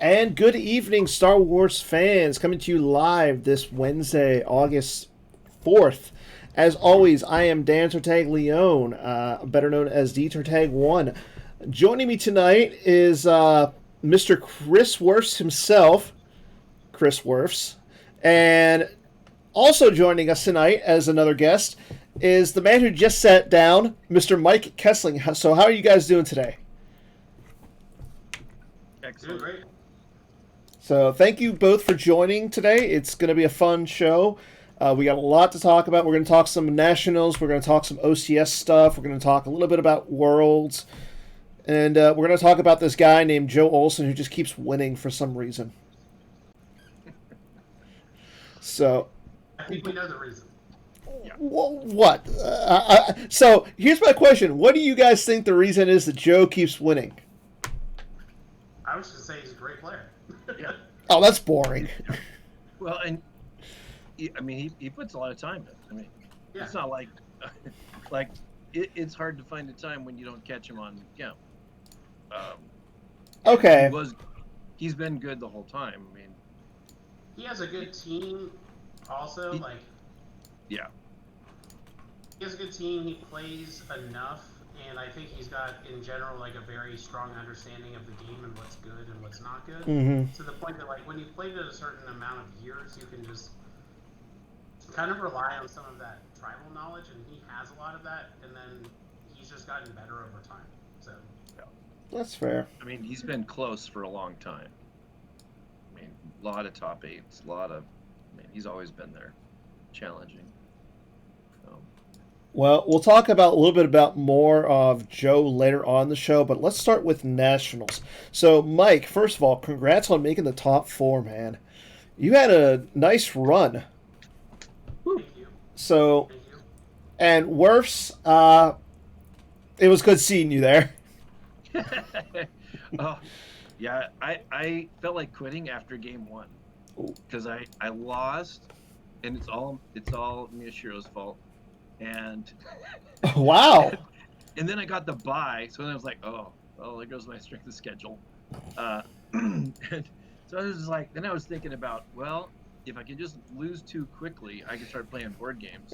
And good evening, Star Wars fans, coming to you live this Wednesday, August 4th. As always, I am Dan Tertaglione, better known as D Tertag1. Joining me tonight is Mr. Chris Wirfs himself, Chris Wirfs. And also joining us tonight as another guest is the man who just sat down, Mr. Mike Kessling. So how are you guys doing today? Excellent. Great. So thank you both for joining today. It's going to be a fun show. We got a lot to talk about. We're going to talk some Nationals. We're going to talk some OCS stuff. We're going to talk a little bit about Worlds. And we're going to talk about this guy named Joe Olson who just keeps winning for some reason. So, I think we know the reason. What? So here's my question. What do you guys think the reason is that Joe keeps winning? I was just say he's a great player. Yeah. Oh, that's boring. Well, and I mean, he puts a lot of time in. I mean, Yeah. It's not like it's hard to find a time when you don't catch him on camp. Okay. He's been good the whole time. I mean, He has a good team also. Yeah. He has a good team. He plays enough. And I think he's got, in general, like a very strong understanding of the game and what's good and what's not good. Mm-hmm. To the point that, like, when you've played it a certain amount of years, you can just kind of rely on some of that tribal knowledge, and he has a lot of that. And then he's just gotten better over time. So Yeah. That's fair. I mean, he's been close for a long time. I mean, a lot of top eights, he's always been there, challenging. Well, we'll talk about a little bit about more of Joe later on in the show, but let's start with Nationals. So, Mike, first of all, congrats on making the top 4, man. You had a nice run. thank you. So, Thank you. and Wirfs, it was good seeing you there. Oh, yeah, I felt like quitting after game 1 because I lost, and it's all Miyashiro's fault. And Wow. and then I got the bye, so then I was like, oh, well, there goes my strength of schedule. And so I was just like, then I was thinking about, well, if I could just lose too quickly, I could start playing board games.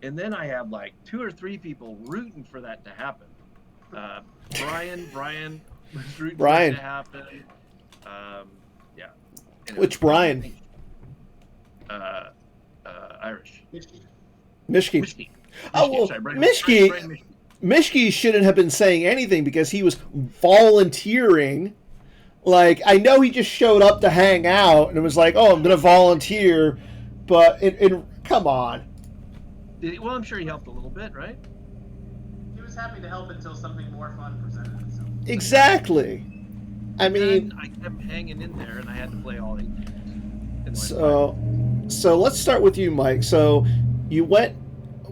And then I had like 2 or 3 people rooting for that to happen. Brian was rooting for it to happen. Yeah. Anyway, Which Brian? Irish. Mishki. Oh, well, Mishki shouldn't have been saying anything because he was volunteering. Like, I know he just showed up to hang out and it was like, oh, I'm going to volunteer. But, come on. Well, I'm sure he helped a little bit, right? He was happy to help until something more fun presented itself. Exactly. I mean, I kept hanging in there and I had to play all 8 games. So let's start with you, Mike. So you went.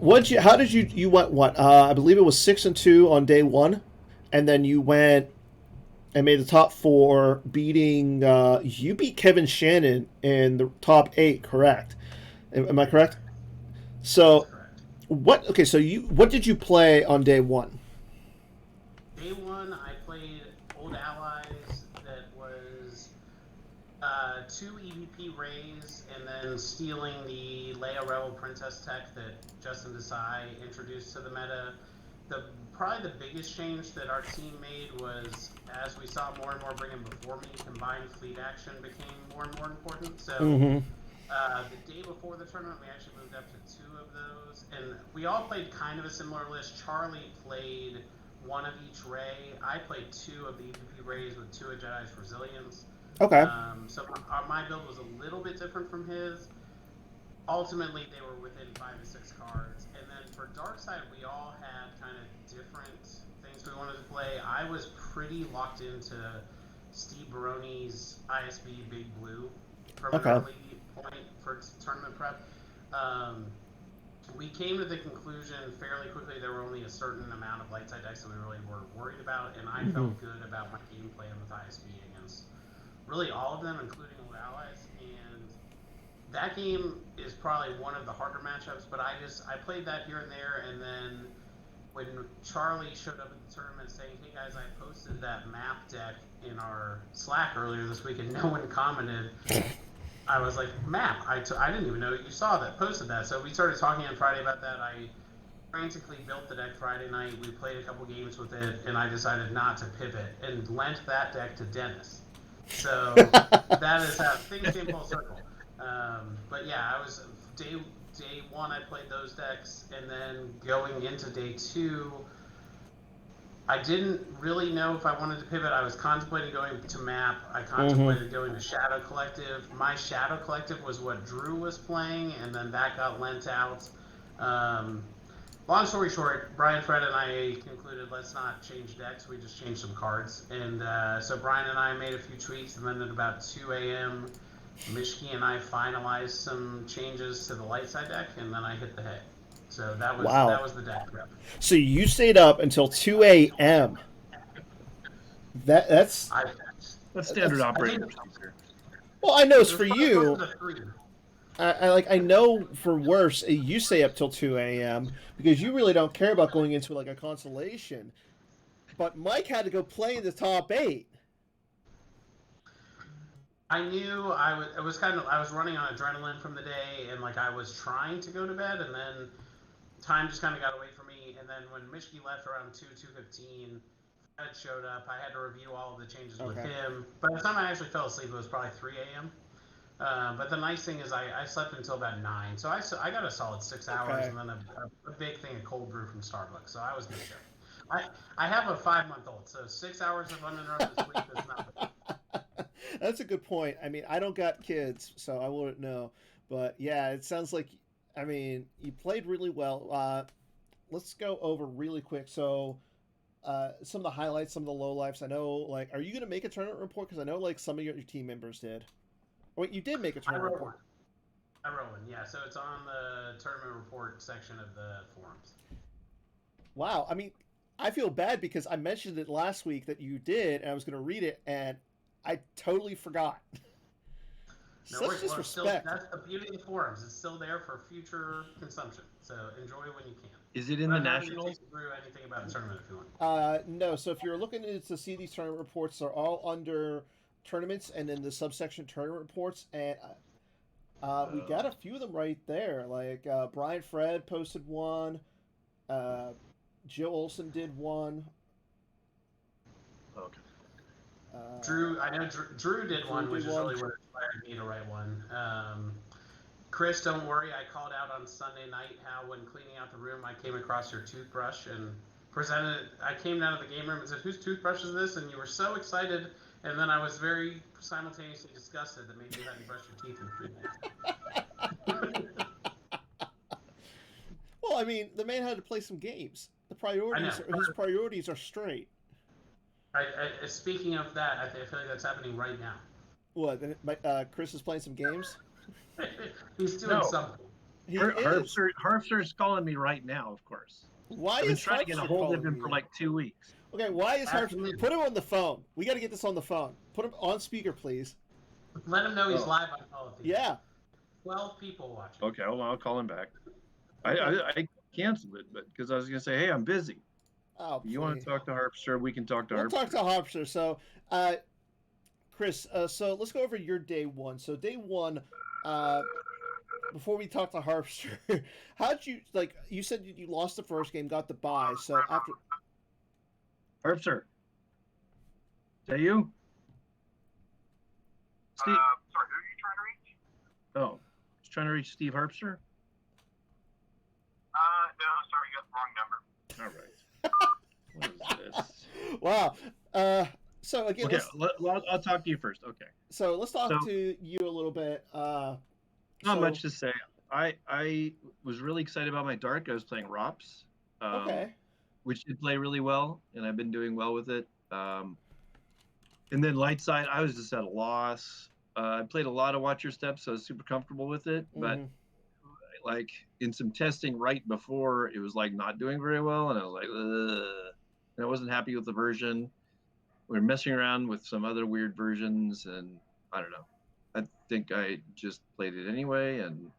How did you went what? I believe it was 6-2 on day 1, and then you went and made the top 4, beating. You beat Kevin Shannon in the top 8, correct? Am I correct? So Correct. what? Okay, so what did you play on day 1? Day 1, I played Old Allies that was 2 EVP Rays, and then stealing the Leia Rebel Princess tech that Justin Desai introduced to the meta. Probably the biggest change that our team made was, as we saw more and more bring in before me, combined fleet action became more and more important. So the day before the tournament, we actually moved up to 2 of those, and we all played kind of a similar list. Charlie played 1 of each Ray. I played 2 of the EVP Rays with 2 of Jedi's Resilience. Okay. So my build was a little bit different from his. Ultimately, they were within 5 to 6 cards. And then for Darkside, we all had kind of different things we wanted to play. I was pretty locked into Steve Baroni's ISB Big Blue from an early point for tournament prep. We came to the conclusion fairly quickly there were only a certain amount of light side decks that we really were worried about, and I felt good about my gameplay with ISB against really all of them, including Old Allies. And that game is probably one of the harder matchups, but I played that here and there, and then when Charlie showed up at the tournament saying, "Hey guys, I posted that map deck in our Slack earlier this week and no one commented," I was like, "Map? I didn't even know you saw that, posted that." So we started talking on Friday about that. I frantically built the deck Friday night. We played a couple games with it, and I decided not to pivot and lent that deck to Dennis. So that is how things came full circle. But yeah, I was day one. I played those decks, and then going into day two, I didn't really know if I wanted to pivot. I was contemplating going to map. I contemplated going to Shadow Collective. My Shadow Collective was what Drew was playing, and then that got lent out. Long story short, Brian, Fred, and I concluded let's not change decks. We just changed some cards. And so Brian and I made a few tweaks, and then at about 2 a.m., Mishki and I finalized some changes to the light side deck, and then I hit the hay. So that was the deck prep. So you stayed up until 2 a.m. That's standard operating procedure. Well, I know it's for you. I know for Wirfs, you stay up till 2 a.m. because you really don't care about going into like a constellation. But Mike had to go play in the top 8. I knew I was running on adrenaline from the day, and like I was trying to go to bed, and then time just kind of got away from me. And then when Mishki left around 2:15, Fred showed up. I had to review all of the changes with him. By the time I actually fell asleep, it was probably 3 a.m. But the nice thing is I slept until about 9, so I got a solid 6 hours, and then a big thing of cold brew from Starbucks, so I was good to go. I have a 5-month-old, so 6 hours of uninterrupted sleep is nothing. That's a good point. I mean, I don't got kids, so I wouldn't know. But yeah, it sounds like, I mean, you played really well. Let's go over really quick. So some of the highlights, some of the lowlights. I know, like, are you going to make a tournament report? Because I know, like, some of your team members did. Wait, you did make a tournament report. I wrote one, yeah. So it's on the tournament report section of the forums. Wow. I mean, I feel bad because I mentioned it last week that you did, and I was going to read it, and I totally forgot. No worries. Disrespect. That's the beauty of the forums. It's still there for future consumption. So enjoy when you can. Is it in the Nationals? Through anything about the tournament if you want. No. So if you're looking to see these tournament reports, they're all under tournaments and then the subsection tournament reports, and we got a few of them right there. Like Brian Fred posted one. Joe Olson did one. Okay. I know Drew did one, which is really what inspired me to write one. Chris, don't worry. I called out on Sunday night how when cleaning out the room, I came across your toothbrush and presented it. I came down to the game room and said, "Whose toothbrush is this?" And you were so excited. And then I was very simultaneously disgusted that maybe you hadn't brushed your teeth in 3 days. Well, I mean, the man had to play some games. His priorities are straight. Speaking of that, I feel like that's happening right now. What? Chris is playing some games? He's doing something. Harpster's calling me right now, of course. Why I've been is trying to get a hold of him for like 2 weeks. Okay, why is Harpster? Put him on the phone. We got to get this on the phone. Put him on speaker, please. Let him know he's live on Holotheatre. Yeah. 12 people watching. Okay, hold on. I'll call him back. I canceled it, but because I was going to say, hey, I'm busy. Oh, you want to talk to Harpster? We can talk to Harpster. We'll talk to Harpster. So, Chris, so let's go over your day one. So day one, before we talk to Harpster, how'd you, like, you said you lost the first game, got the bye, so after... Harpster. Is that you? Steve? Sorry, who are you trying to reach? Oh, just trying to reach Steve Harpster? No, sorry, you got the wrong number. All right. What is this? Wow. So again, okay, I'll talk to you first. Okay. So let's talk to you a little bit. Not much to say. I was really excited about my dark. I was playing ROPS. Okay. Which did play really well, and I've been doing well with it. And then light side, I was just at a loss. I played a lot of Watch Your Steps, so I was super comfortable with it. But like in some testing right before, it was like not doing very well, and I was like, ugh. And I wasn't happy with the version. We were messing around with some other weird versions, and I don't know. I think I just played it anyway, and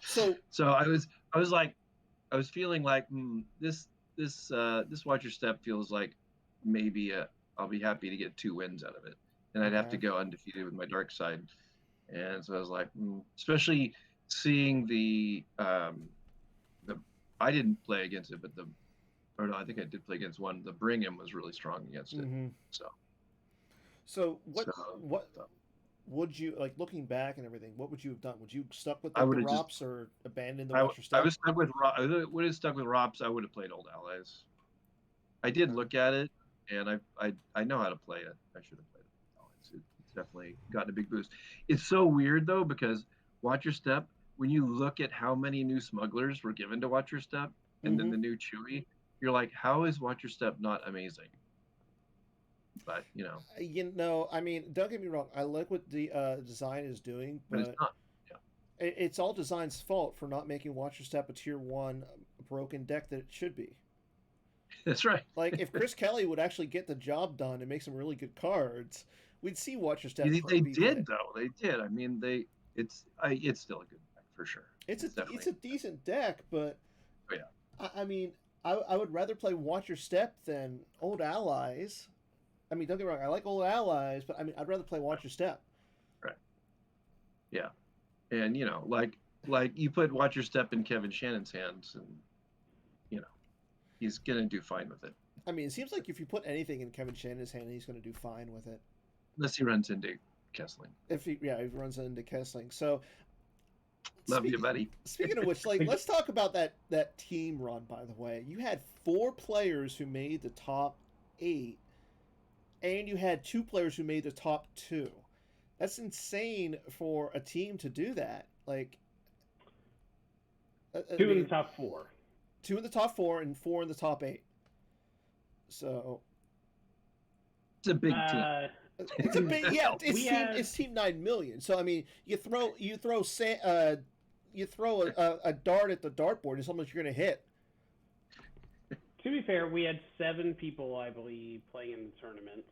So I was like, I was feeling like this Watch Your Step feels like maybe I'll be happy to get 2 wins out of it, and I'd have to go undefeated with my dark side. And so I was like, especially seeing the I didn't play against it, but I think I did play against one. The Brigham was really strong against it. So what would you like looking back and everything? What would you have done? Would you stuck with the ROPS or abandoned the Watch Your Step? I was stuck with I would have stuck with ROPS. I would have played Old Allies. I did look at it, and I know how to play it. I should have played it. It's definitely gotten a big boost. It's so weird though, because Watch Your Step, when you look at how many new smugglers were given to Watch Your Step, and then the new Chewy, you're like, how is Watch Your Step not amazing? But I mean, don't get me wrong. I like what the design is doing, but it's not. Yeah. It's all design's fault for not making Watch Your Step a tier 1 broken deck that it should be. That's right. Like if Chris Kelly would actually get the job done and make some really good cards, we'd see Watch Your Step. They did though. They did. I mean, it's still a good deck for sure. It's a decent deck, but I mean, I would rather play Watch Your Step than Old Allies. I mean, don't get me wrong. I like Old Allies, but I mean, I'd rather play Watch Your Step. Right. Yeah, and like you put Watch Your Step in Kevin Shannon's hands, and he's gonna do fine with it. I mean, it seems like if you put anything in Kevin Shannon's hand, he's gonna do fine with it. Unless he runs into Kessling. If he runs into Kessling. So. Love you, buddy. Speaking of which, let's talk about that team run. By the way, you had 4 players who made the top 8. And you had 2 players who made the top 2. That's insane for a team to do that. Like 2 in the top 4. 2 in the top 4 and 4 in the top 8. So it's a big team. It's a big It's team 9 million. So I mean, you throw a dart at the dartboard, and something you're going to hit. To be fair, we had 7 people, I believe, playing in the tournament.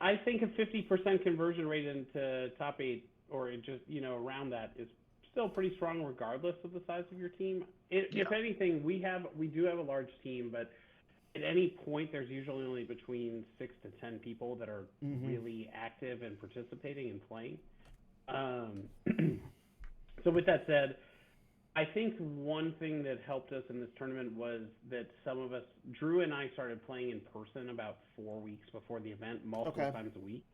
I think a 50% conversion rate into top 8, or just around that, is still pretty strong, regardless of the size of your team. If anything, we do have a large team, but at any point, there's usually only between 6 to 10 people that are really active and participating and playing. So with that said, I think one thing that helped us in this tournament was that some of us, Drew and I, started playing in person about 4 weeks before the event, multiple times a week.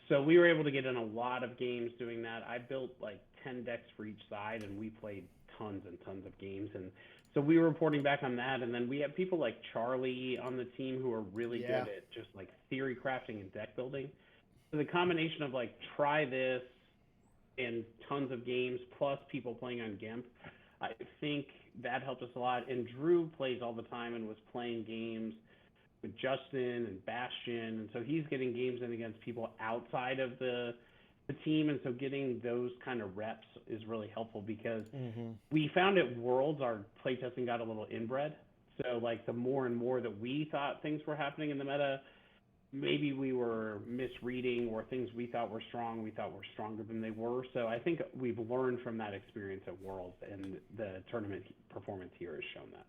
So we were able to get in a lot of games doing that. I built like 10 decks for each side, and we played tons and tons of games. And so we were reporting back on that. And then we have people like Charlie on the team who are really good at just like theory crafting and deck building. So the combination of like try this and tons of games, plus people playing on GIMP, I think that helped us a lot. And Drew plays all the time and was playing games with Justin and Bastion, and so he's getting games in against people outside of the team, and so getting those kind of reps is really helpful, because we found at Worlds our playtesting got a little inbred. So like the more and more that we thought things were happening in the meta, maybe we were misreading, or things we thought were strong, we thought were stronger than they were. So I think we've learned from that experience at Worlds, and the tournament performance here has shown that.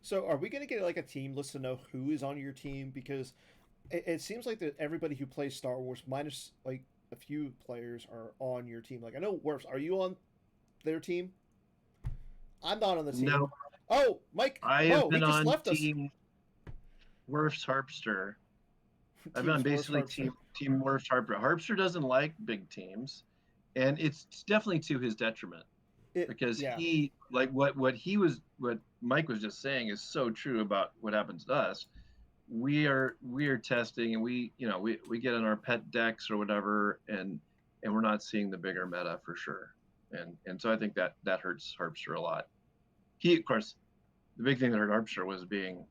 So are we going to get like a team list to know who is on your team? Because it seems like that everybody who plays Star Wars, minus like a few players, are on your team. Like I know Wirfs, are you on their team? I'm not on the team. No. Oh, Mike. I have been on team Wirfs Harpster. I've been on basically team Wirfs Harpster. Harpster doesn't like big teams, and it's definitely to his detriment. Because he, like what Mike was just saying is so true about what happens to us. We are testing, and we get in our pet decks or whatever, and we're not seeing the bigger meta for sure. And so I think that hurts Harpster a lot. He, of course, the big thing that hurt Harpster was being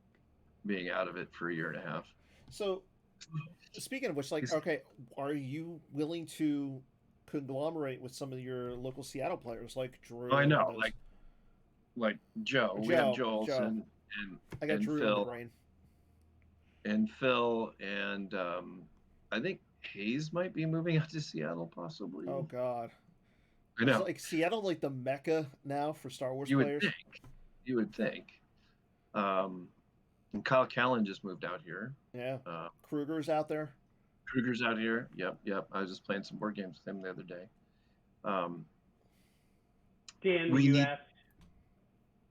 out of it for a year and a half. So speaking of which, like, okay, are you willing to conglomerate with some of your local Seattle players like Drew? I know, like Joe. We have Joel and I got Drew Phil, in the brain. And Phil, and I think Hayes might be moving out to Seattle possibly. Oh God. I Is know. like Seattle like the mecca now for Star Wars You would players? think. You would think. And Kyle Callan just moved out here. Yeah. Uh, Kruger's out there. Kruger's out here. Yep. I was just playing some board games with him the other day. Dan, We you need- asked,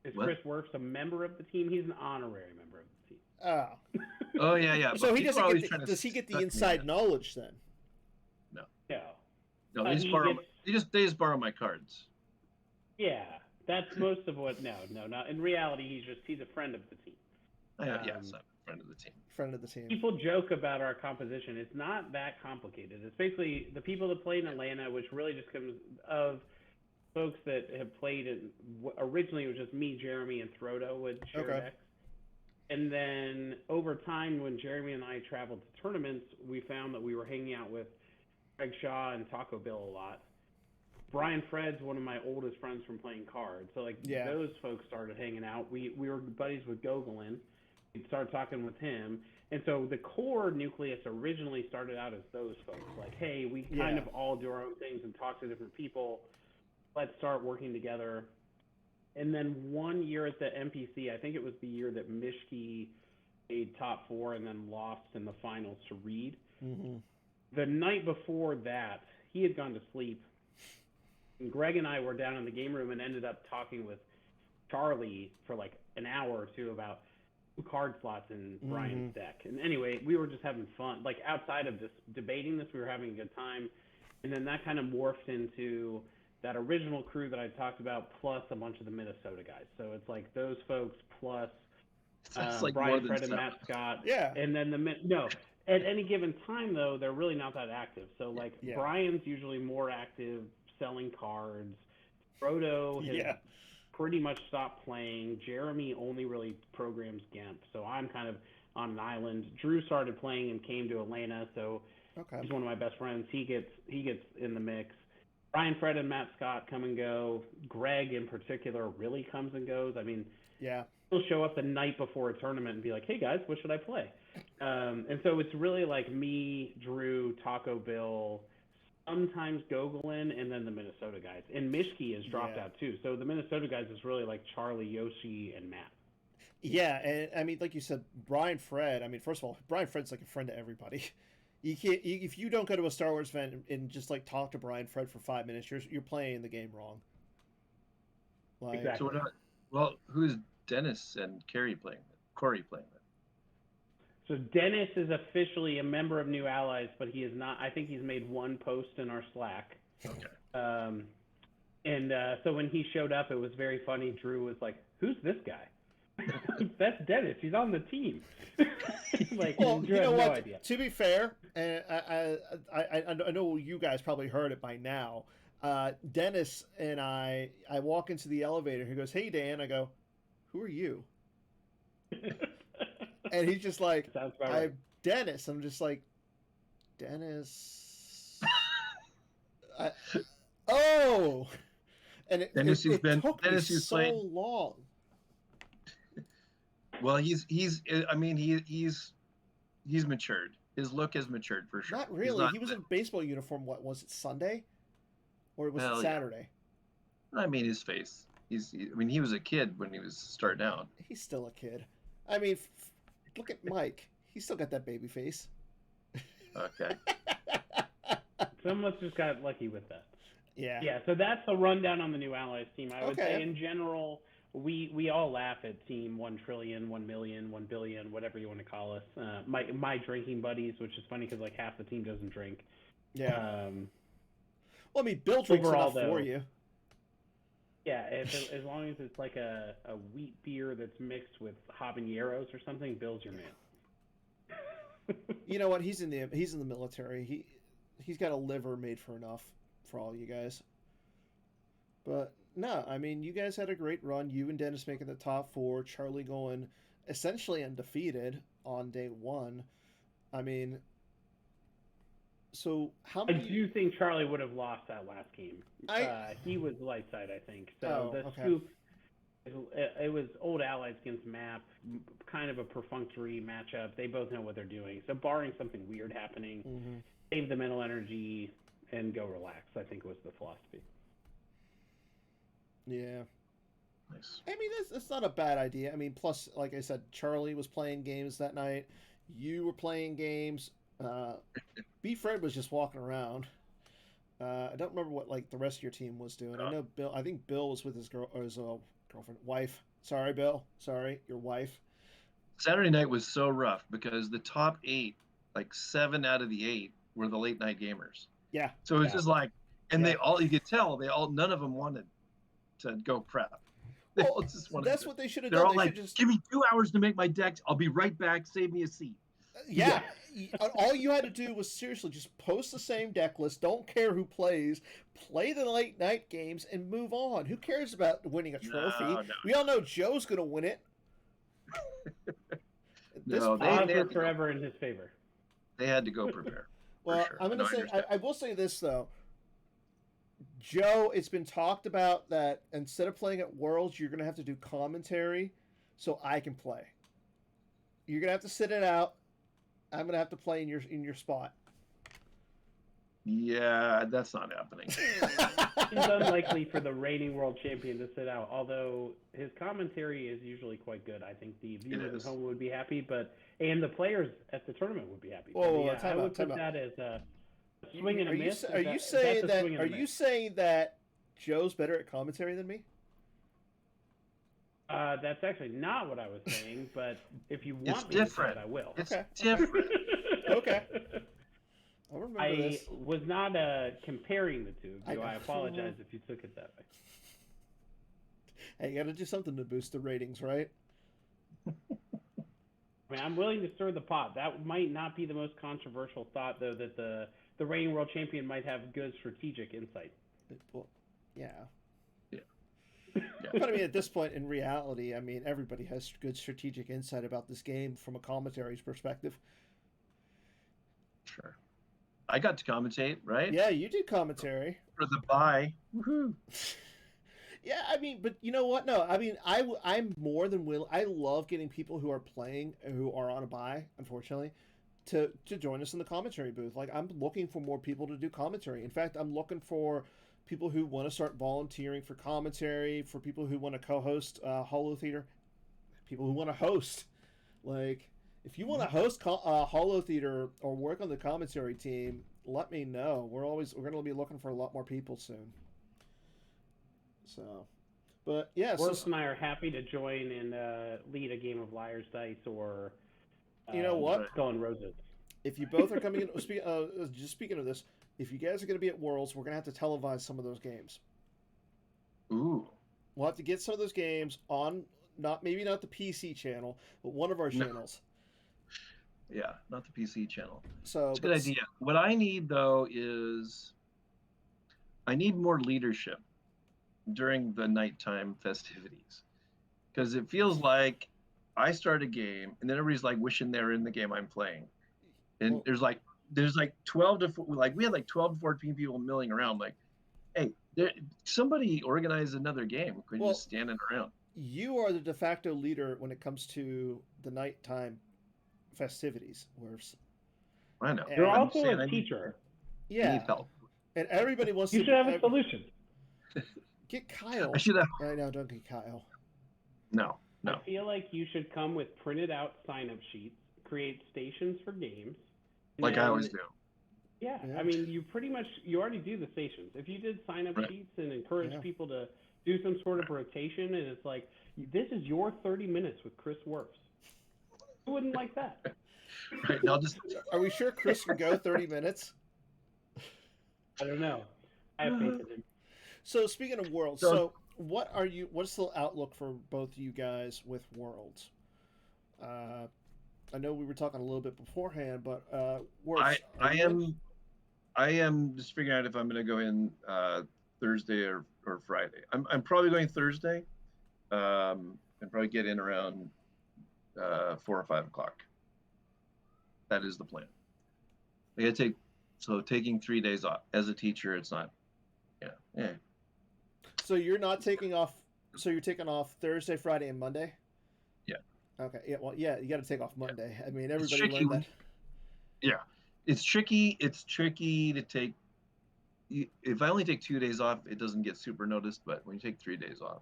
is What? Chris Wirfs a member of the team? He's an honorary member of the team. Oh. Oh yeah. So But he people are doesn't always get trying the, to does he get the suck me inside in. knowledge then? No. No, they just borrow. They just borrow my cards. Yeah, that's most of what. No, not in reality. He's a friend of the team. Yes, I'm a friend of the team. Friend of the team. People joke about our composition. It's not that complicated. It's basically the people that played in Atlanta, which really just comes of folks that have played in. Originally, it was just me, Jeremy, and Throdo would share Okay. decks. And then over time, when Jeremy and I traveled to tournaments, we found that we were hanging out with Greg Shaw and Taco Bill a lot. Brian Fred's one of my oldest friends from playing cards. So those folks started hanging out. We were buddies with Gogolin. We started talking with him. And so the core nucleus originally started out as those folks. Like, hey, we kind of all do our own things and talk to different people. Let's start working together. And then one year at the MPC, I think it was the year that Mishki made top 4 and then lost in the finals to Reed. Mm-hmm. The night before that, he had gone to sleep. And Greg and I were down in the game room and ended up talking with Charlie for like an hour or two about card slots in Brian's deck. And anyway, we were just having fun. Like outside of just debating this, we were having a good time. And then that kind of morphed into that original crew that I talked about, plus a bunch of the Minnesota guys. So it's like those folks plus Like Brian, Fred, and Matt Scott. Yeah. And then at any given time though, they're really not that active. So like Brian's usually more active selling cards. Frodo has pretty much stopped playing. Jeremy only really programs GIMP, so I'm kind of on an island. Drew started playing and came to Atlanta, so he's one of my best friends. He gets in the mix. Brian, Fred, and Matt Scott come and go. Greg, in particular, really comes and goes. I mean, he'll show up the night before a tournament and be like, "Hey guys, what should I play?" And so it's really like me, Drew, Taco Bill, sometimes Gogolin, and then the Minnesota guys. And Mishki has dropped out too. So the Minnesota guys is really like Charlie, Yoshi, and Matt. Yeah, and I mean, like you said, Brian Fred. I mean, first of all, Brian Fred's like a friend to everybody. You can't if you don't go to a Star Wars event and just like talk to Brian Fred for 5 minutes, you're playing the game wrong. Like, Exactly. So who's Dennis and Corey playing with? So Dennis is officially a member of New Allies, but he is not. I think he's made one post in our Slack. Okay. So when he showed up, it was very funny. Drew was like, "Who's this guy?" That's Dennis. He's on the team. Like, well, Drew you know had no what? idea. To be fair, and I know you guys probably heard it by now. Dennis and I walk into the elevator. He goes, "Hey, Dan." I go, "Who are you?" And he's just like, "I'm Dennis." I'm just like, "Dennis." Oh, and it took me so long. Well, he's matured. His look has matured for sure. Not really. He was in a baseball uniform. What was it, Sunday, or was it Saturday? Yeah. I mean, his face. He was a kid when he was starting out. He's still a kid. I mean, look at Mike. He's still got that baby face. Okay. Some of us just got lucky with that. Yeah. Yeah. So that's the rundown on the New Allies team. I would say in general, we all laugh at Team 1 trillion, 1 million, 1 billion, whatever you want to call us. My drinking buddies, which is funny because like half the team doesn't drink. Yeah. Well, I mean, Bill drinks enough for you. Yeah, as long as it's like a wheat beer that's mixed with habaneros or something, Bill's your man. You know what? He's in the military. He's got a liver made for enough for all you guys. But no, I mean, you guys had a great run. You and Dennis making the top 4. Charlie going essentially undefeated on day 1. I mean, so how many... I do think Charlie would have lost that last game. He was light side, I think. So scoop, it was Old Allies against Map, kind of a perfunctory matchup. They both know what they're doing. So barring something weird happening, save the mental energy and go relax, I think was the philosophy. Yeah. Nice. I mean, it's not a bad idea. I mean, plus, like I said, Charlie was playing games that night. You were playing games. B. Fred was just walking around. I don't remember what like the rest of your team was doing. I know Bill. I think Bill was with his girlfriend, wife. Sorry, Bill. Sorry, your wife. Saturday night was so rough because the top 8, like 7 out of the 8, were the late night gamers. Yeah. So it's just like, and Yeah. they all, you could tell, none of them wanted to go prep. They Well, all just wanted that's to, what they should have they're done. all They like, should just give me 2 hours to make my deck. I'll be right back. Save me a seat. yeah. All you had to do was seriously just post the same deck list. Don't care who plays. Play the late night games and move on. Who cares about winning a trophy? No. We all know Joe's going to win it. No, Odds they were had to go. forever in his favor. They had to go prepare. Well, sure. I'm going No, to I say, understand. I will say this, though. Joe, it's been talked about that instead of playing at Worlds, you're going to have to do commentary so I can play. You're going to have to sit it out. I'm going to have to play in your spot. Yeah, that's not happening. It's unlikely for the reigning world champion to sit out, although his commentary is usually quite good. I think the viewers at home would be happy, and the players at the tournament would be happy. Whoa, I would put that as a swing and a miss. Are you saying that Joe's better at commentary than me? That's actually not what I was saying, but if you want It's me to say different. it, I will. It's Okay. different. Okay. I'll remember I this. was not comparing the two. I apologize if you took it that way. Hey, you got to do something to boost the ratings, right? I mean, I'm willing to stir the pot. That might not be the most controversial thought, though, that the reigning world champion might have good strategic insight. Well, yeah. Yeah. But I mean, at this point, in reality, I mean, everybody has good strategic insight about this game from a commentary's perspective. Sure. I got to commentate, right? Yeah, you did commentary. For the bye. Woohoo. Yeah, I mean, but you know what? No, I mean, I'm more than willing. I love getting people who are playing, who are on a bye, unfortunately, to join us in the commentary booth. Like, I'm looking for more people to do commentary. In fact, I'm looking for people who want to start volunteering for commentary, for people who want to co-host Holotheatre, people who want to host. Like, if you want to host Holotheatre or work on the commentary team, let me know. We're going to be looking for a lot more people soon. So, but yeah. Wirfs and I are happy to join and lead a game of Liar's Dice or you know what? Skull and Roses. If you both are coming in, just speaking of this, if you guys are going to be at Worlds, we're going to have to televise some of those games. Ooh. We'll have to get some of those games on, maybe not the PC channel, but one of our channels. Yeah, not the PC channel. So it's a good idea. What I need, though, is I need more leadership during the nighttime festivities, because it feels like I start a game and then everybody's like wishing they're in the game I'm playing, and there's like 12 to like we had like 12 to 14 people milling around. Like, hey, somebody organize another game. Quit just standing around. You are the de facto leader when it comes to the nighttime festivities, Wirfs. I know. You're also a teacher. Yeah. Need help. And everybody wants to. You should have a solution. Get Kyle. I should have. No, don't get Kyle. No. I feel like you should come with printed out sign-up sheets, create stations for games. Like I always do. Yeah, I mean, you already do the stations. If you did sign-up sheets and encourage people to do some sort of rotation, and it's like, this is your 30 minutes with Chris Wirfs. Who wouldn't like that? Right. Are we sure Chris can go 30 minutes? I don't know. I have faith in him. So speaking of Worlds, what's the outlook for both of you guys with Worlds? I know we were talking a little bit beforehand, but Wirfs, I am just figuring out if I'm going to go in Thursday or Friday. I'm probably going Thursday, and probably get in around 4 or 5 o'clock. That is the plan. I got to taking 3 days off as a teacher. It's not. Yeah. So you're not taking off. So you're taking off Thursday, Friday, and Monday. Yeah. Okay. Yeah. Well, yeah. You got to take off Monday. Yeah. I mean, everybody learned that. Yeah, it's tricky. It's tricky to take if I only take 2 days off, it doesn't get super noticed. But when you take 3 days off,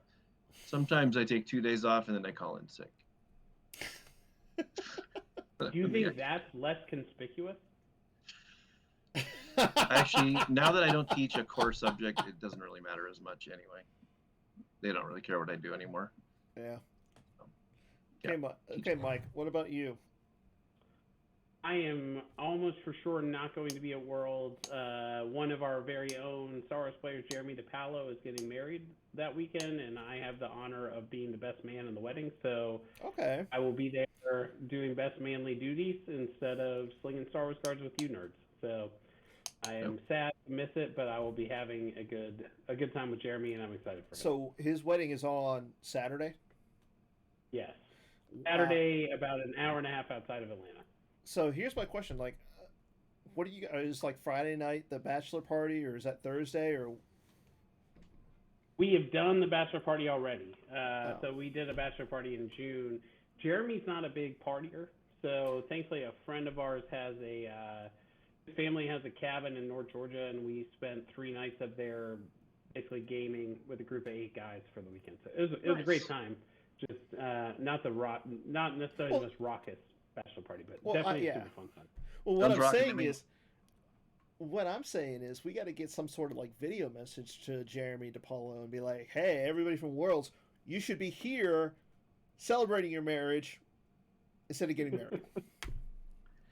sometimes I take 2 days off and then I call in sick. Do you think that's less conspicuous? Actually, now that I don't teach a core subject, it doesn't really matter as much anyway. They don't really care what I do anymore. Yeah. Yeah. Okay, Mike. What about you? I am almost for sure not going to be at Worlds. One of our very own Star Wars players, Jeremy DePaolo, is getting married that weekend, and I have the honor of being the best man in the wedding. So Okay. I will be there doing best manly duties instead of slinging Star Wars cards with you nerds. So I am sad to miss it, but I will be having a good time with Jeremy, and I'm excited for him. So his wedding is on Saturday? Yes. Saturday, about an hour and a half outside of Atlanta. So here's my question: like, what do you? Is like Friday night the bachelor party, or is that Thursday? Or we have done the bachelor party already. So we did a bachelor party in June. Jeremy's not a big partier, so thankfully a friend of ours has his family has a cabin in North Georgia, and we spent 3 nights up there, basically gaming with a group of 8 guys for the weekend. So it was a great time. Just not necessarily the most raucous bachelor party, but definitely a super fun time. Well, what I'm saying is we got to get some sort of like video message to Jeremy DePaolo and be like, hey, everybody from Worlds, you should be here celebrating your marriage instead of getting married.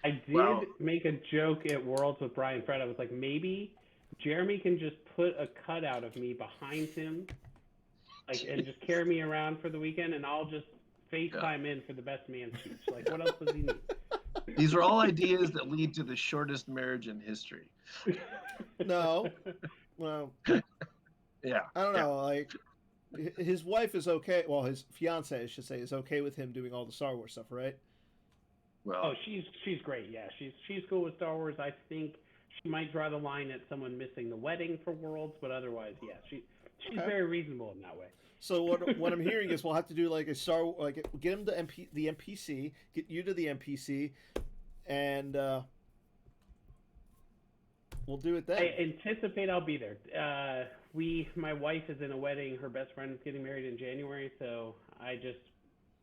I did make a joke at Worlds with Brian Fred. I was like, maybe Jeremy can just put a cutout of me behind him, and just carry me around for the weekend, and I'll just FaceTime in for the best man speech. Like, what else does he need? These are all ideas that lead to the shortest marriage in history. No. Well, yeah. I don't know. Like, his wife is okay. Well, his fiance, I should say, is okay with him doing all the Star Wars stuff, right? Well, she's great. Yeah, she's cool with Star Wars. I think she might draw the line at someone missing the wedding for Worlds, but otherwise, yeah, she's very reasonable in that way. So what I'm hearing is we'll have to do like a get him to the NPC, get you to the NPC, and we'll do it then. I anticipate I'll be there. My wife is in a wedding. Her best friend is getting married in January, so I just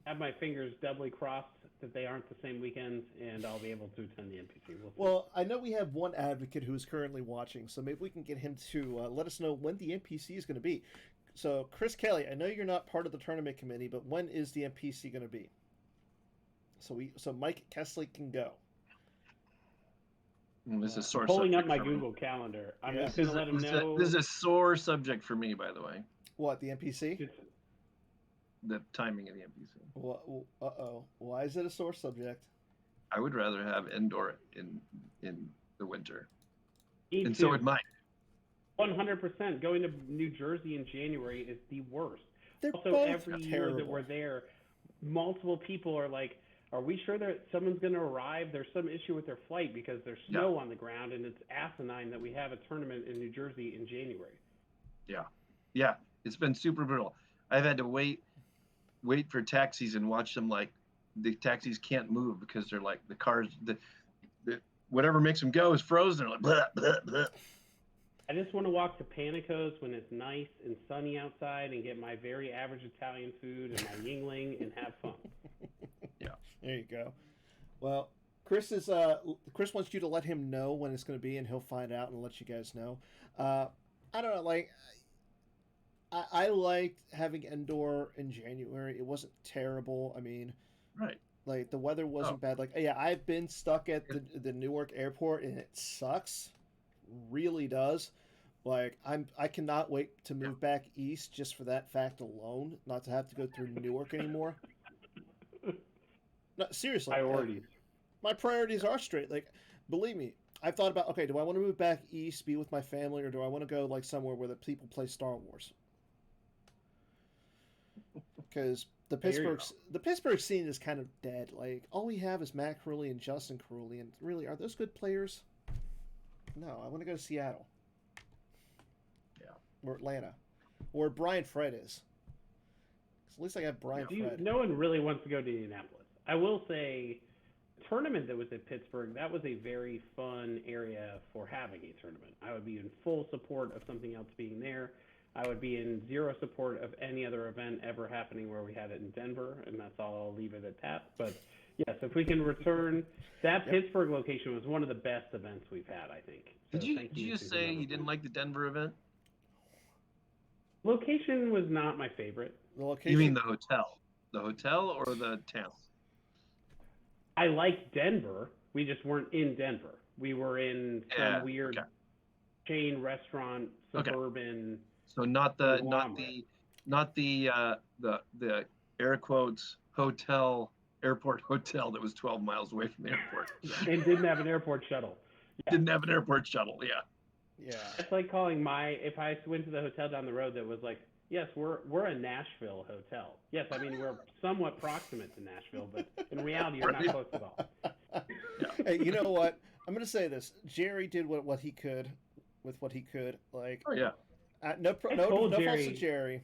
have my fingers doubly crossed that they aren't the same weekends, and I'll be able to attend the NPC. Well, I know we have one advocate who is currently watching, so maybe we can get him to let us know when the NPC is going to be. So, Chris Kelly, I know you're not part of the tournament committee, but when is the NPC going to be? So Mike Kesley can go. This is sore pulling up subject my for me. Google Calendar. I'm just going to let him know. This is a sore subject for me, by the way. What, the NPC? The timing of the NPC. Well, uh-oh. Why is it a sore subject? I would rather have Endor in the winter. Me and too. So would Mike. 100%. Going to New Jersey in January is the worst. They're Also, both every year terrible. that we're there, multiple people are like, are we sure that someone's going to arrive? There's some issue with their flight because there's snow on the ground, and it's asinine that we have a tournament in New Jersey in January. Yeah. It's been super brutal. I've had to wait for taxis and watch them, like, the taxis can't move because they're like the cars, the whatever makes them go is frozen. They're like, blah, blah, blah. I just want to walk to Panico's when it's nice and sunny outside and get my very average Italian food and my Yingling and have fun. Yeah. There you go. Well, Chris wants you to let him know when it's going to be, and he'll find out and let you guys know. I don't know, like, I liked having Endor in January. It wasn't terrible. I mean, Right. like, the weather wasn't bad. Like, yeah, I've been stuck at the Newark airport, and it sucks. Really does. Like, I cannot wait to move back east just for that fact alone, not to have to go through Newark anymore. No, seriously. Priorities. My priorities are straight. Like, believe me, I've thought about, okay, do I want to move back east, be with my family, or do I want to go like somewhere where the people play Star Wars? Because the Pittsburgh scene is kind of dead. Like, all we have is Matt Crowley and Justin Crowley, and really, are those good players? No, I want to go to Seattle. Yeah. Or Atlanta. Or Brian Fred is. 'Cause at least I got Brian Fred. No one really wants to go to Indianapolis. I will say tournament that was at Pittsburgh, that was a very fun area for having a tournament. I would be in full support of something else being there. I would be in zero support of any other event ever happening where we had it in Denver, and that's all. I'll leave it at that. But yes, if we can return, that Pittsburgh location was one of the best events we've had, I think. So Did you just say you didn't like the Denver event? Location was not my favorite. The location. You mean the hotel? The hotel or the town? I liked Denver. We just weren't in Denver. We were in some weird chain restaurant, suburban. So not the air quotes airport hotel that was 12 miles away from the airport. And didn't have an airport shuttle. Yeah. Didn't have an airport shuttle. Yeah. Yeah. It's like calling if I went to the hotel down the road that was like, yes, we're a Nashville hotel. Yes, I mean we're somewhat proximate to Nashville, but in reality you're not close at all. Yeah. Hey, you know what? I'm gonna say this. Jerry did what he could with what he could. Like, oh yeah. No faults to Jerry.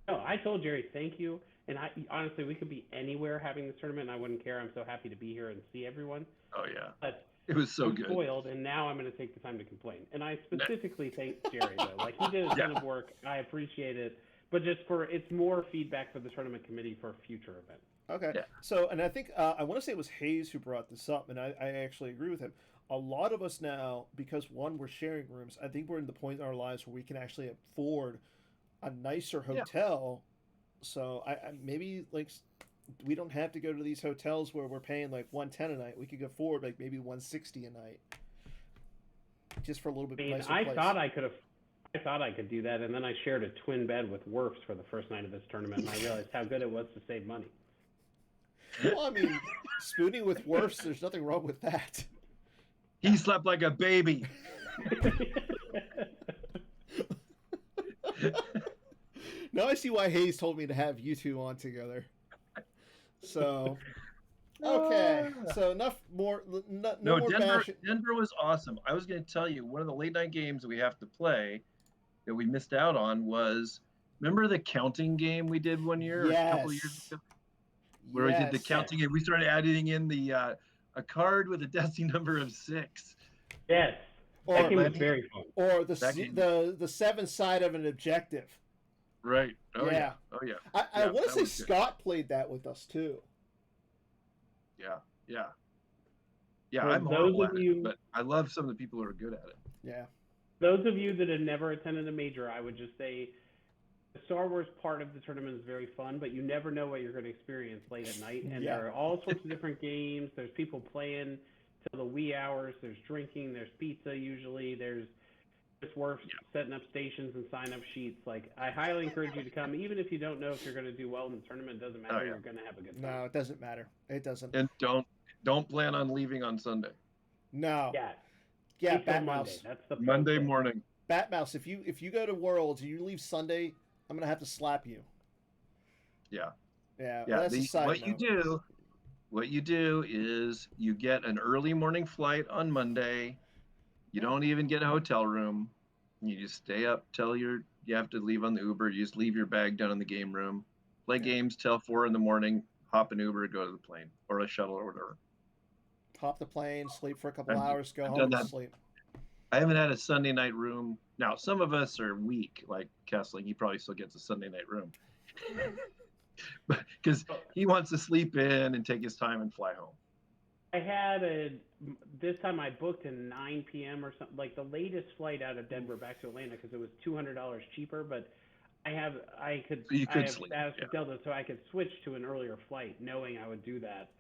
No, I told Jerry thank you, and honestly we could be anywhere having this tournament, and I wouldn't care. I'm so happy to be here and see everyone. Oh yeah. But it was so good. Spoiled, and now I'm going to take the time to complain. And I specifically thank Jerry though. Like he did a ton of work. I appreciate it, but it's more feedback for the tournament committee for future events. Okay. Yeah. So, and I think I want to say it was Hayes who brought this up, and I actually agree with him. A lot of us now, because one, we're sharing rooms. I think we're in the point in our lives where we can actually afford a nicer hotel. Yeah. So I maybe like we don't have to go to these hotels where we're paying like $110 a night. We could afford like maybe $160 a night, just for a little bit nicer place. I thought I could do that, and then I shared a twin bed with Wirfs for the first night of this tournament, and I realized how good it was to save money. Well, I mean, spooning with Wirfs, there's nothing wrong with that. He slept like a baby. Now I see why Hayes told me to have you two on together. So, okay. So no more Denver was awesome. I was going to tell you, one of the late night games that we have to play that we missed out on was, remember the counting game we did one year, or a couple of years ago? Where we did the counting game. We started adding in the a card with a destiny number of 6. Yes. That game was very fun. Or the 7 side of an objective. Right. Oh yeah. Oh yeah. I want to say Scott played that with us too. Yeah. I'm horrible at it, but I love some of the people who are good at it. Yeah. Those of you that have never attended a major, I would just say the Star Wars part of the tournament is very fun, but you never know what you're going to experience late at night. And there are all sorts of different games. There's people playing till the wee hours. There's drinking. There's pizza usually. There's Wirfs setting up stations and sign-up sheets. Like, I highly encourage you to come, even if you don't know if you're going to do well in the tournament. It doesn't matter. You're going to have a good time. No, it doesn't matter. It doesn't. And don't plan on leaving on Sunday. No. Yeah, Batmouse. That's the Monday morning. Batmouse, if you go to Worlds and you leave Sunday, I'm going to have to slap you. Yeah. Yeah. Well, that's a side note. What you do is you get an early morning flight on Monday. You don't even get a hotel room. You just stay up till you have to leave on the Uber. You just leave your bag down in the game room. Play games till 4 in the morning. Hop an Uber, go to the plane or a shuttle or whatever. Hop the plane, sleep for a couple hours, go home and sleep. I haven't had a Sunday night room. Now, some of us are weak, like Kessling. He probably still gets a Sunday night room. Because he wants to sleep in and take his time and fly home. This time I booked a 9 p.m. or something, like the latest flight out of Denver back to Atlanta, because it was $200 cheaper, but I could sleep. Delta, so I could switch to an earlier flight knowing I would do that.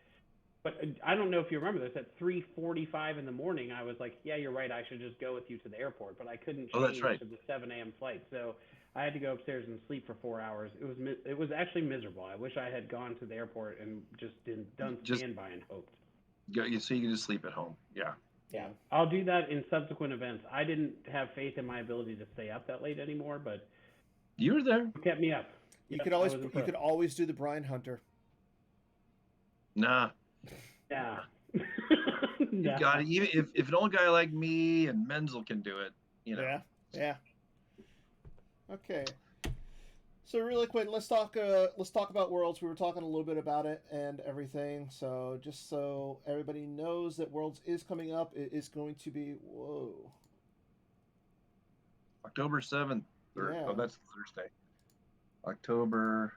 But I don't know if you remember this, at 3:45 in the morning, I was like, yeah, you're right, I should just go with you to the airport, but I couldn't change to the 7 a.m. flight, so I had to go upstairs and sleep for 4 hours. It was actually miserable. I wish I had gone to the airport and just done standby and hoped. So you can just sleep at home. Yeah. Yeah, I'll do that in subsequent events. I didn't have faith in my ability to stay up that late anymore, but you were there. You kept me up. You could always do the Brian Hunter. Nah. Yeah. You got it. Even if an old guy like me and Menzel can do it, you know. Yeah. Okay. So really quick, let's talk about Worlds. We were talking a little bit about it and everything. So just so everybody knows that Worlds is coming up, it is going to be October 7th. Yeah. Oh, that's Thursday. October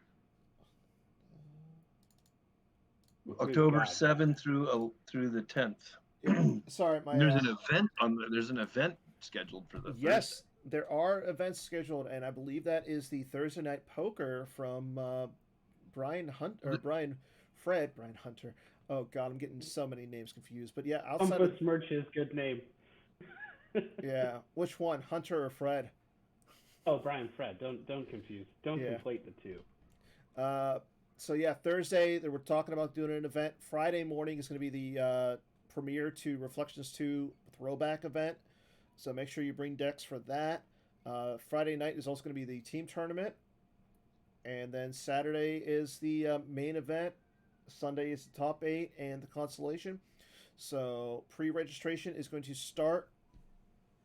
7th through the 10th. Yeah. Sorry, there's an event scheduled for the yes. Thursday. There are events scheduled, and I believe that is the Thursday Night Poker from Brian Hunter. Oh God, I'm getting so many names confused. But yeah, outside of Smirch's good name. Yeah, which one, Hunter or Fred? Oh, Brian, Fred. Don't confuse. Don't conflate the two. So yeah, Thursday we're talking about doing an event. Friday morning is going to be the premiere to Reflections 2 throwback event. So make sure you bring decks for that. Friday night is also going to be the team tournament. And then Saturday is the main event. Sunday is the top 8 and the constellation. So pre-registration is going to start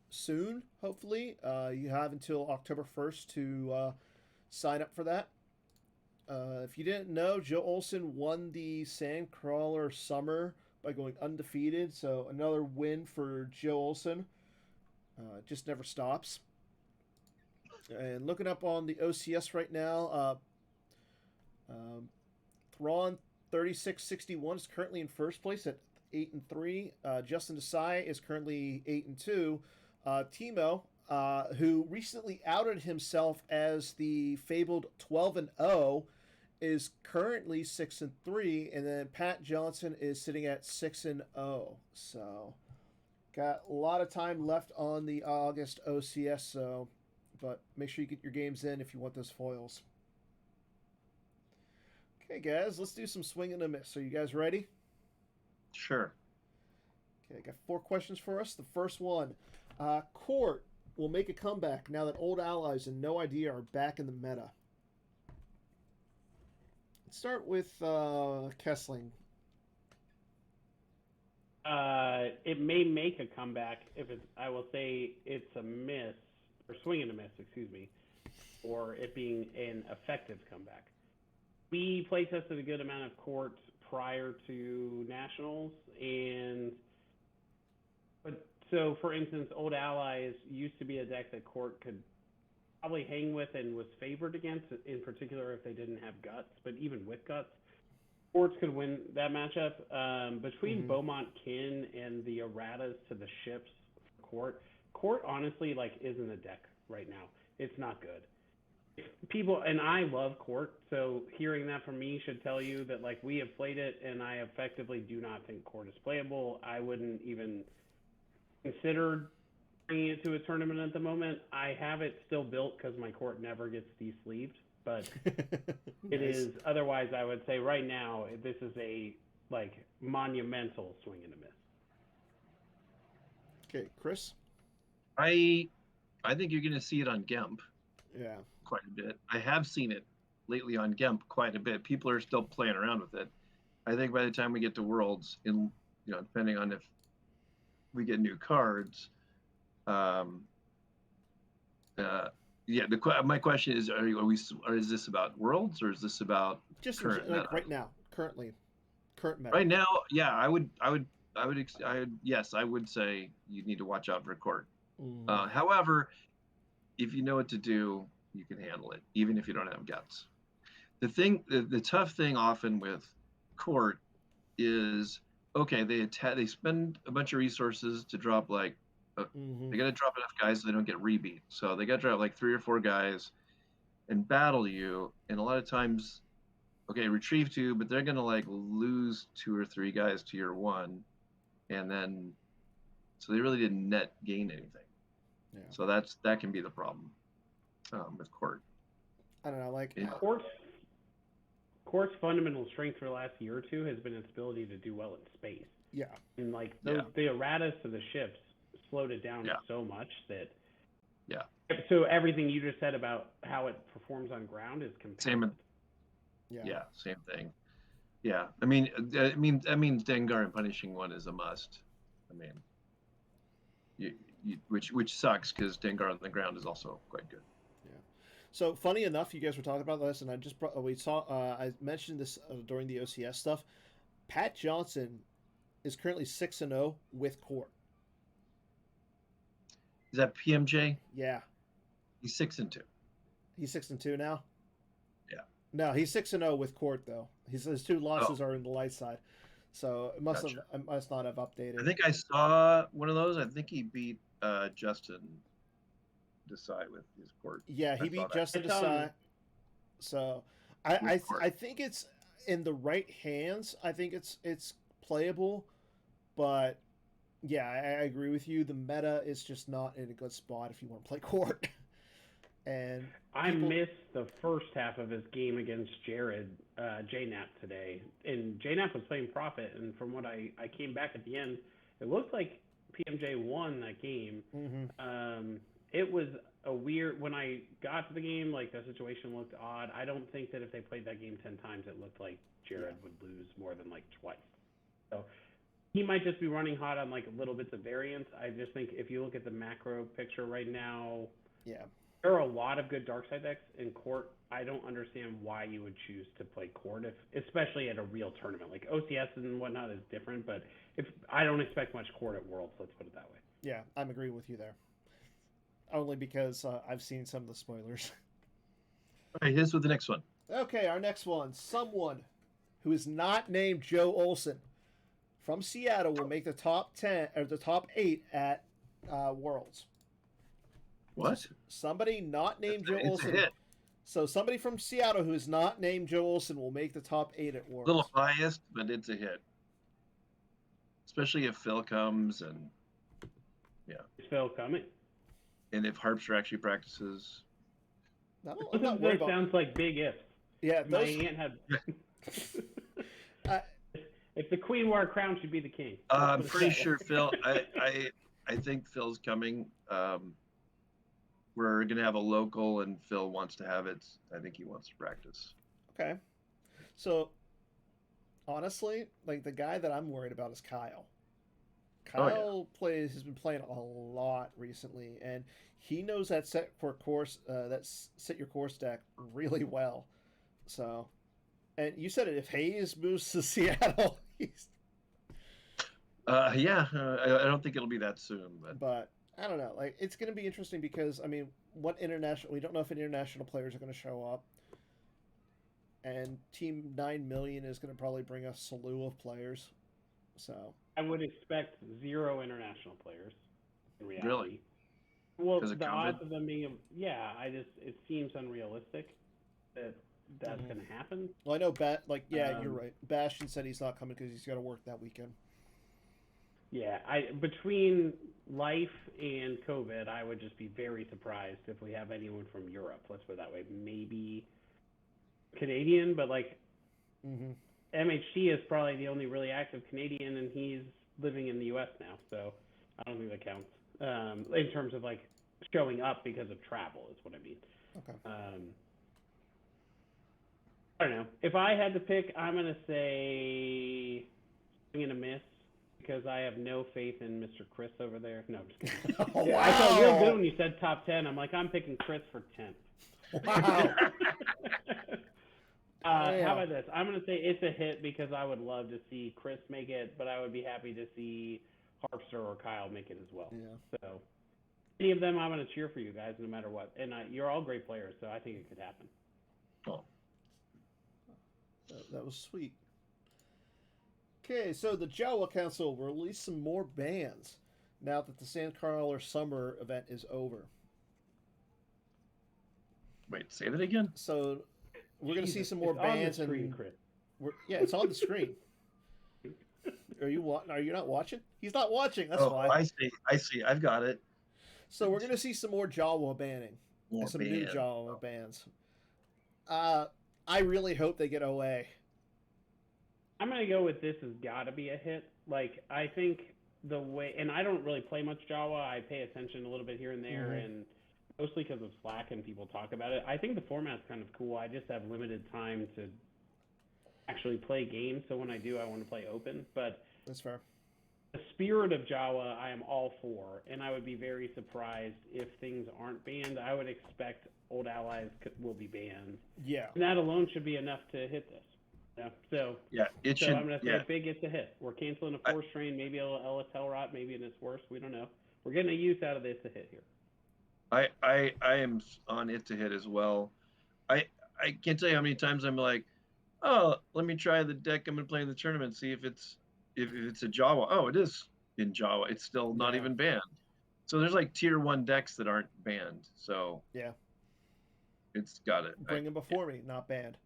soon, hopefully. You have until October 1st to sign up for that. If you didn't know, Joe Olson won the SANDCRAWLER Summer by going undefeated. So another win for Joe Olson. Just never stops. And looking up on the OCS right now, Thrawn 3661 is currently in first place at 8-3. Justin Desai is currently 8-2. Timo, who recently outed himself as the fabled 12-0, is currently 6-3, and then Pat Johnson is sitting at 6-0. So got a lot of time left on the August OCS, but make sure you get your games in if you want those foils. Okay, guys, let's do some swing and a miss. Are you guys ready? Sure. Okay, I got 4 questions for us. The first one, Court will make a comeback now that Old Allies and No Idea are back in the meta. Let's start with Kessling. It may make a comeback if it's. I will say it's a miss or swing and a miss, excuse me, or it being an effective comeback. We play tested a good amount of Court prior to Nationals, so for instance, Old Allies used to be a deck that Court could probably hang with and was favored against, in particular if they didn't have guts. But even with guts, Courts could win that matchup. Between Beaumont Kin and the erratas to the ships, Court honestly isn't a deck right now. It's not good. People, and I love Court, so hearing that from me should tell you that we have played it, and I effectively do not think Court is playable. I wouldn't even consider bringing it to a tournament at the moment. I have it still built because my Court never gets de-sleeved, but it is. Otherwise, I would say right now this is a monumental swing and a miss. Okay, Chris. I think you're going to see it on GEMP. Yeah, quite a bit. I have seen it lately on GEMP quite a bit. People are still playing around with it. I think by the time we get to Worlds, depending on if we get new cards, my question is: is this about Worlds or is this about just current meta? Right now, current meta? Right now, yeah, I would say you need to watch out for Court. However, if you know what to do, you can handle it, even if you don't have guts. The tough thing often with Court is, okay, they spend a bunch of resources to drop they got to drop enough guys so they don't get rebeat. So they got to drop 3 or 4 guys and battle you. And a lot of times, okay, retrieve 2, but they're going to lose 2 or 3 guys to your 1. And then, so they really didn't net gain anything. Yeah. So that can be the problem with Court. I don't know, Court's fundamental strength for the last year or two has been its ability to do well in space. Yeah. And the erratas to the ships slowed it down so much that. Yeah. So everything you just said about how it performs on ground is compounded. Yeah, same thing. Yeah, I mean that means Dengar and punishing 1 is a must. I mean, which sucks because Dengar on the ground is also quite good. Yeah. So funny enough, you guys were talking about this, and I mentioned this during the OCS stuff. Pat Johnson is currently 6-0 with court. Is that PMJ? Yeah, He's 6-2. he's 6-2 now. Yeah. No, he's 6-0 with court though. His 2 losses are in the light side, so it must not have updated. I think I saw one of those. I think he beat Justin Desai with his court. Yeah, he beat Justin Desai. So I think it's in the right hands. I think it's playable, but yeah, I agree with you. The meta is just not in a good spot if you want to play court. And I missed the first half of his game against Jared JNap today, and JNap was playing Prophet, and from what I came back at the end, it looked like PMJ won that game. Mm-hmm. It was a weird, when I got to the game, like the situation looked odd. I don't think that if they played that game 10 times, it looked like Jared would lose more than like twice. So he might just be running hot on like little bits of variance. I just think if you look at the macro picture right now, there are a lot of good dark side decks in court. I don't understand why you would choose to play court, especially at a real tournament. Like OCS and whatnot is different, but I don't expect much court at Worlds, let's put it that way. Yeah, I'm agreeing with you there. Only because I've seen some of the spoilers. All right, here's with the next one. Okay, our next one. Someone who is not named Joe Olson from Seattle will make the top 10 or the top 8 at Worlds. What? Somebody not named Joe Olson. A hit. So somebody from Seattle who is not named Joe Olson will make the top 8 at Worlds. A little biased, but it's a hit. Especially if Phil comes and Is Phil coming? And if Harpster actually practices. I'm not worried about. Sounds like big ifs. Yeah, my aunt had. If the queen wore a crown, she'd be the king. I'm pretty sure Phil. I think Phil's coming. We're gonna have a local, and Phil wants to have it. I think he wants to practice. Okay, so honestly, like the guy that I'm worried about is Kyle. Kyle has been playing a lot recently, and he knows that set your course deck really well. So, and you said it. If Hayes moves to Seattle, I don't think it'll be that soon, but I don't know. Like it's going to be interesting because I mean, we don't know if any international players are going to show up, and Team 9 Million is going to probably bring a slew of players. So I would expect 0 international players in reality. Really? Well, the odds of them being it seems unrealistic that that's going to happen. Well, I know you're right. Bastion said he's not coming because he's got to work that weekend. Yeah, between life and COVID, I would just be very surprised if we have anyone from Europe. Let's put it that way. Maybe Canadian, but MHT is probably the only really active Canadian, and he's living in the U.S. now, so I don't think that counts in terms of like showing up because of travel is what I mean. Okay. I don't know. If I had to pick, I'm going to say I'm going to miss because I have no faith in Mr. Chris over there. No, I'm just kidding. Oh, wow. I felt real good when you said top 10. I'm like, I'm picking Chris for 10th. Wow. How about this? I'm going to say it's a hit because I would love to see Chris make it, but I would be happy to see Harpster or Kyle make it as well. Yeah. So any of them, I'm going to cheer for you guys no matter what. And you're all great players, so I think it could happen. Oh. That was sweet. Okay, so the JAWA Council will release some more bans now that the SANDCRAWLER summer event is over. Wait, say that again? So we're going to see some more it's bans. On the screen, Chris. It's on the screen. Are you not watching? He's not watching. That's why. I see. I've got it. So we're going to see some more JAWA banning. New JAWA bans. I really hope they get away. I'm going to go with this has got to be a hit. Like, I think the way, and I don't really play much JAWA. I pay attention a little bit here and there, and mostly because of Slack and people talk about it. I think the format's kind of cool. I just have limited time to actually play games, so when I do, I want to play open. But that's fair. the spirit of JAWA, I am all for, and I would be very surprised if things aren't banned. I would expect Old Allies will be banned. Yeah. And that alone should be enough to hit this. Yeah. So it so should. I'm gonna say Yeah, big it's a hit. We're canceling a force train, maybe a LSL rot, maybe in its worst. We don't know. We're getting a use out of this to hit here. I am on it to hit as well. I can't tell you how many times I'm like, oh, let me try the deck I'm gonna play in the tournament, see if it's a JAWA. Oh, it is in JAWA. It's still not Yeah. even banned. So there's like tier 1 decks that aren't banned. So Yeah. it's got it. Bring them before me, not banned.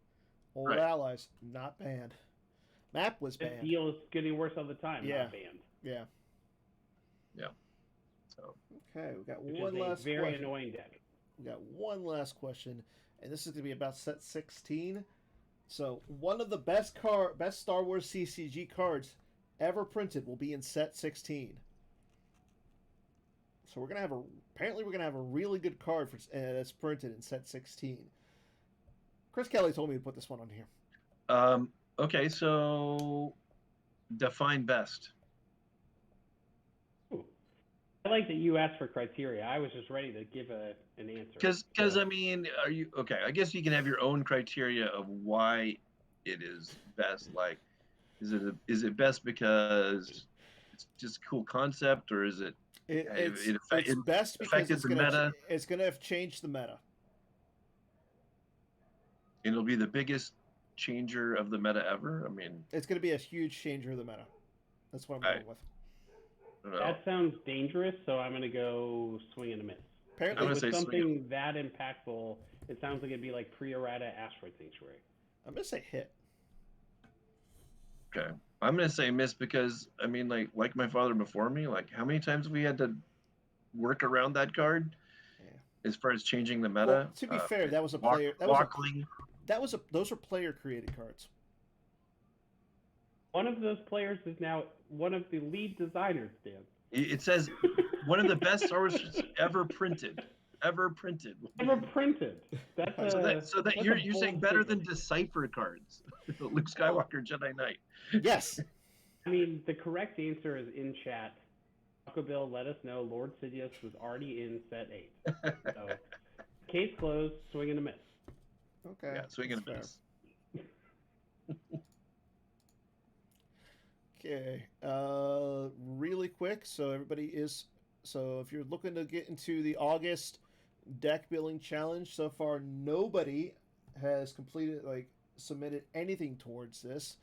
Old Right. Allies, not banned. Map was This banned. deal is getting worse all the time, Yeah. not banned. Yeah. So Okay, we got Which one is a last very question. annoying deck. We got one last question, and this is going to be about set 16. So, one of the best Star Wars CCG cards ever printed will be in set 16. So we're gonna have a really good card for that's printed in set 16. Chris Kelly told me to put this one on here. okay, so define best. Ooh. I like that you asked for criteria. I was just ready to give an answer. Because I mean, are you okay? I guess you can have your own criteria of why it is best. Like, is it best because it's just a cool concept, or is it? It's it best because affected it's the gonna meta. it's gonna have changed the meta. It'll be the biggest changer of the meta ever. I mean, It's gonna be a huge changer of the meta. That's what I'm going with. I don't know. That sounds dangerous, so I'm going to go swing and a miss. Apparently, I'm With gonna say something that impactful, it sounds like it'd be like pre-errata Asteroid Sanctuary. I'm gonna say hit. Okay, I'm gonna say miss because I mean, like my father before me, like how many times we had to work around that card Yeah. as far as changing the meta. Well, to be fair, that was a player. Those are player created cards. One of those players is now one of the lead designers, Dan. It says one of the best Star Wars ever printed. Ever printed. That's so that you're saying better than Decipher cards. Luke Skywalker, Jedi Knight. Yes. I mean, the correct answer is in chat. Taco Bill let us know Lord Sidious was already in set 8. So, case closed, swing and a miss. Okay. Yeah, swing and a miss. Okay. Really quick. So if you're looking to get into the August deck building challenge, so far nobody has submitted anything towards this.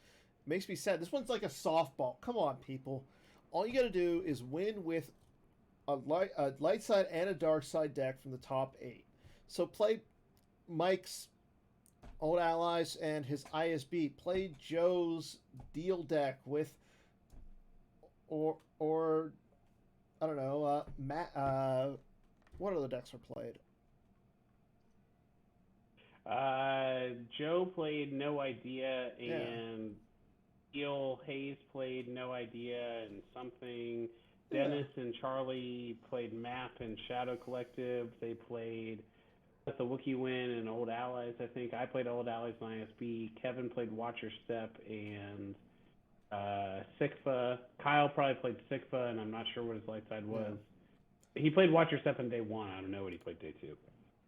Makes me sad. This one's like a softball. Come on, people. All you got to do is win with a light side and a dark side deck from the top 8. So play Mike's Old Allies and his ISB. Play Joe's deal deck with, or I don't know, Matt. What other decks are played? Joe played No Idea, and Neil Hayes played No Idea and something. Dennis and Charlie played Map and Shadow Collective. They played Let the Wookiee Win and Old Allies, I think. I played Old Allies and ISB. Kevin played Watcher Step and Sikfa. Kyle probably played Sikfa, and I'm not sure what his light side was. Yeah. He played Watcher Step on day 1. I don't know what he played day 2.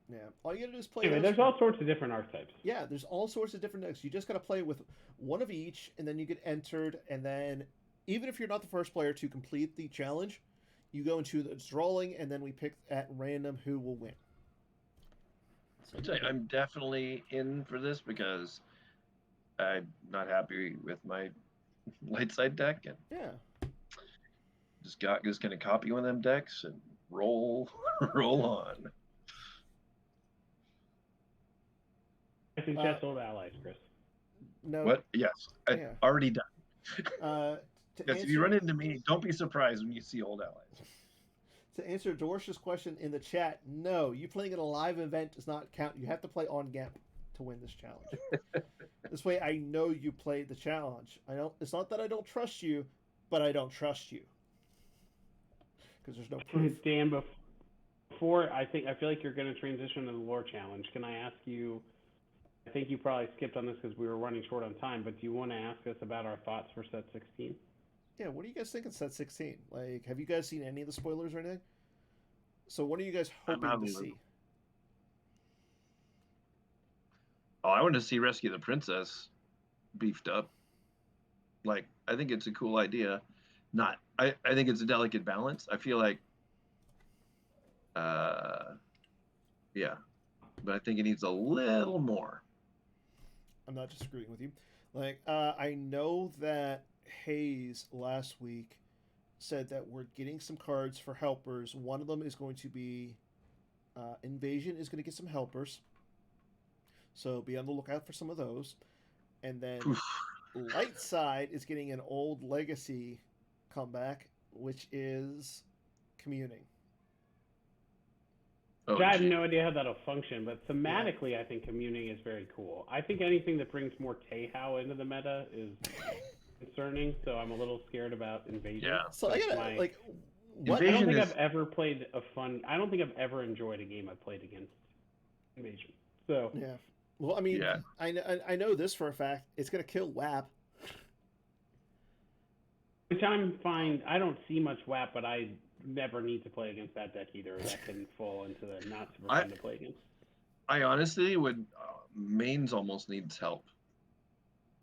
Yeah. All you gotta do is play. Anyway, there's all sorts of different archetypes. Yeah, there's all sorts of different decks. You just gotta play with one of each, and then you get entered. And then, even if you're not the first player to complete the challenge, you go into the drawing, and then we pick at random who will win. So I'm definitely in for this because I'm not happy with my light side deck, and just gonna copy one of them decks and roll on. I think that's Old Allies, Chris. No. What? Yes, already done. If you run into me, don't be surprised when you see Old Allies. To answer Dorsh's question in the chat, no, you playing in a live event does not count. You have to play on GAMP to win this challenge. This way, I know you played the challenge. It's not that I don't trust you, but I don't trust you because there's no proof. Dan, before I feel like you're going to transition to the lore challenge. Can I ask you? I think you probably skipped on this because we were running short on time. But do you want to ask us about our thoughts for set 16? yeah, what do you guys think of Set 16? Like, have you guys seen any of the spoilers or anything? So what are you guys hoping to see? Oh, I want to see Rescue the Princess beefed up. Like, I think it's a cool idea. I think it's a delicate balance. I feel like, yeah, but I think it needs a little more. I'm not disagreeing with you. Like, I know that Hayes last week said that we're getting some cards for helpers. One of them is going to be Invasion is going to get some helpers. So be on the lookout for some of those. And then Light Side is getting an old legacy comeback, which is Communing. I have no idea how that'll function, but thematically, I think Communing is very cool. I think anything that brings more Teihao into the meta is concerning, so I'm a little scared about Invasion. Yeah. So I gotta, like, what? I don't think I've ever played I don't think I've ever enjoyed a game I've played against Invasion. So yeah. Well, I mean, I know this for a fact. It's going to kill WAP. Which I'm fine. I don't see much WAP, but I never need to play against that deck either. That can fall into the not super fun to play against. I honestly would. Mains almost needs help.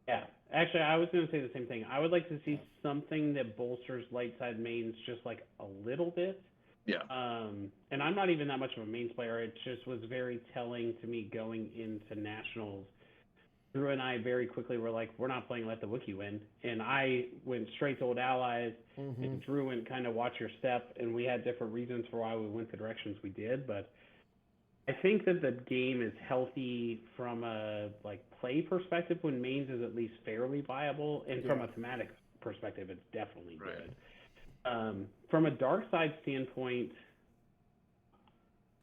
Yeah. Actually, I was going to say the same thing. I would like to see something that bolsters light side mains just like a little bit. Yeah. And I'm not even that much of a mains player. It just was very telling to me going into nationals. Drew and I very quickly were like, we're not playing Let the Wookiee win. And I went straight to Old Allies, and Drew went kind of watch your step, and we had different reasons for why we went the directions we did. But I think that the game is healthy from a play perspective when mains is at least fairly viable, and from a thematic perspective, it's definitely good. From a dark side standpoint,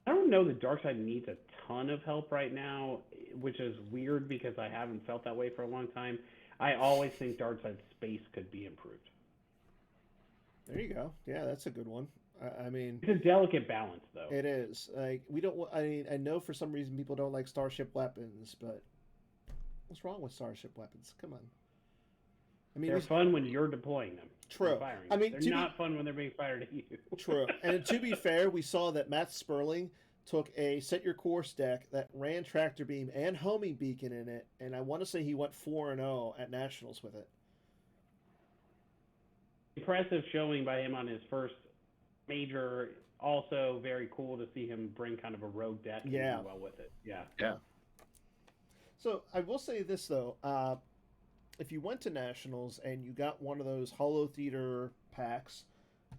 I don't know that dark side needs a ton of help right now, which is weird because I haven't felt that way for a long time. I always think dark side space could be improved. There you go. Yeah, that's a good one. I mean, it's a delicate balance, though. It is. Like, we don't. I mean, I know for some reason people don't like starship weapons, but what's wrong with starship weapons? Come on. I mean, they're fun when you're deploying them. True. I mean, they're not fun when they're being fired at you. True. And to be fair, we saw that Matt Sperling took a Set Your Course deck that ran Tractor Beam and Homing Beacon in it, and I want to say he went 4-0 at Nationals with it. Impressive showing by him on his first major. Also very cool to see him bring kind of a rogue deck and do well with it. Yeah. So I will say this, though. If you went to Nationals and you got one of those Holotheatre packs,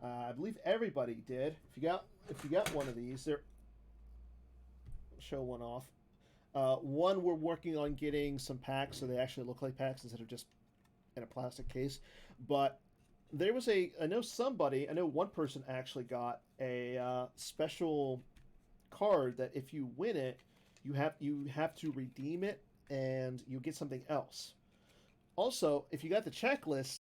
I believe everybody did. If you got one of these, show one off. One, we're working on getting some packs so they actually look like packs instead of just in a plastic case. But there was I know one person actually got a special card that if you win it, you have to redeem it and you get something else. Also, if you got the checklist,